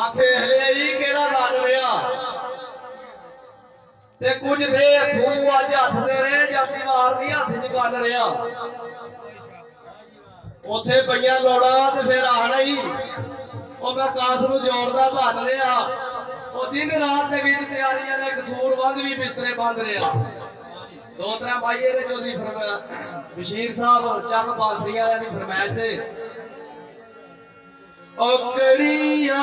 आखे हले जी केड़ा लग रहा ते कुछ दे हथों अज हथ दे रहे जाती वार नहीं हथ च गल रहा उथे पईयां लोड़ा ते फिर आना ही मैं कास नूं जोड़दा भन रहा दिन रात दे विच तैयारियां ने कसूर वध भी बिस्तरे बंद रहा दो त्रै भाई ये चौधरी बशीर साहब चंद बासरिया की फरमाइश दे कड़िया